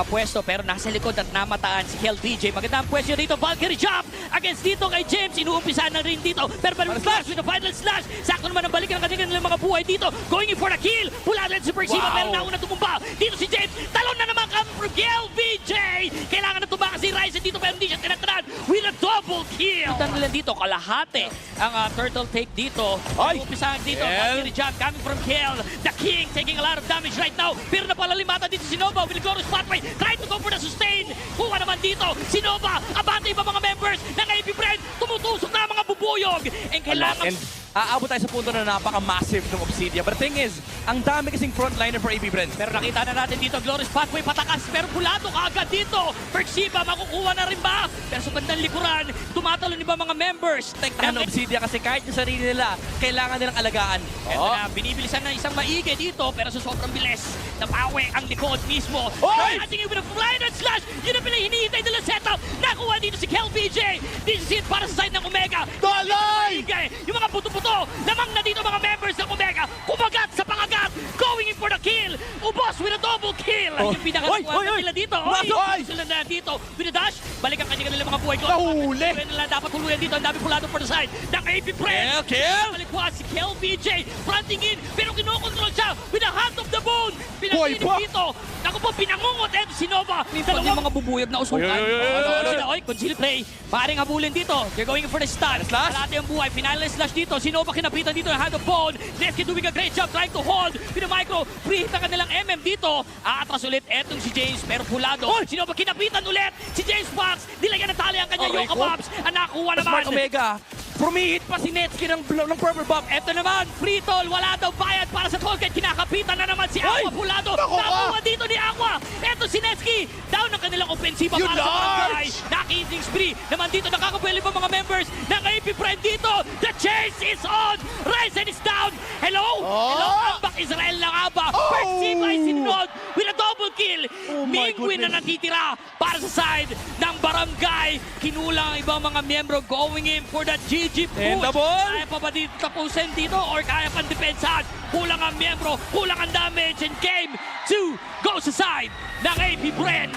pwesto pero nasa likod at namataan si Kel VJ. Magandang pwesto dito. Valkyrie jump against dito kay James. Inuumpisahan na rin dito. Pero flash with the final slash. Sakto naman ang balik ng kanilang mga buhay dito. Going in for the kill. Pula rin si Persiva pero nauna tumumba. Dito si James. Talon na naman come from Kel VJ. Kailangan na tumba si Ryzen dito pero hindi siya tinatran with a double kill. Kita nila dito kalahati ang turtle take dito. Inuumpisahan dito. Valkyrie jump coming from Kel. The King taking a lot of damage right now. Pero napalalimata dito si Nova with the Glorious Pathway. Try to go for the sustain. Kuha naman dito si Nova. Abante pa mga members ng AP Friend. Tumutusok na mga bubuyog. And kailangan... Aabot tayo sa punto na napaka-massive ng Obsidian. But the thing is, ang dami kasing frontliner for AP Friends. Pero nakita na natin dito, Glorious Pathway patakas. Pero pulado kaagad dito. Persiva, makukuha na rin ba? Pero sa bandang likuran, tumatalo ni ba mga members? Tektahan ng Obsidian kasi kahit yung sarili nila, kailangan nilang alagaan. Ito na, binibilisan na isang maigi dito. Pero sa sobrang bilis, napawi ang likod mismo. Ating ibig na fly and slash. Yun ang pinahihintay nila setup. Nakuha dito si Kel VJ. This is it para sa side ng Omega. Dalay! Yung mga buto-buto, lamang na dito mga members ng Omega. Kumagat sa pangagat. Going in for the kill. Ubos with a double kill. Yung pinakakuha nila dito. Sila na dito. With a dash, balik ang kanya nila mga buhay. Nahuli! Nila dapat huluyan dito. Ang dami pulado for the side ng AP Friends. Malikwa si Kel VJ. Fronting in. Pero kinukontrol siya with a hand of the bone. Pinaginip dito. Naku po, pinangungot. Eto si Nova. Minsan yung mga bubuyog na usukan. Oy, conceal play. Paring habulin dito. They're going for the stun. Kalahati ang buhay. Final slash dito. Si Nova kinapitan dito ng hand of bone. Nesky doing a great job trying to hold. Micro, free hit ang kanilang MM dito. Aatras ulit etong si James. Pero pulado. Si Nova kinapitan ulit. Si James Fox. Nilagyan ng tali ang kanya Yoka Bobs. Ang nakuha naman. Smart Omega. Pumihit pa si Netsky ng purple buff. Eto naman, free toll, wala daw bayad para sa tollgate. Kinakapitan na naman si Aqua Pulado. Nakuha dito ni Aqua. Eto si Netsky. Down ang kanilang ofensiba para sa barangay. Nakising spree. Naman dito, nakakapweli pa mga members ng AP Friend dito. The chase is on. Ryzen is down. Hello? Hello? Ambak Israel na nga ba? Persiva ay sinunod with a double kill. Mingwin na natitira para sa side ng barangay. Kinulang ang ibang mga miyembro going in for the GG push. Kaya pa ba dito tapusin dito or kaya pang depensahan? Kulang ang miyembro, kulang ang damage, and game 2 goes sa side ng AP Friend.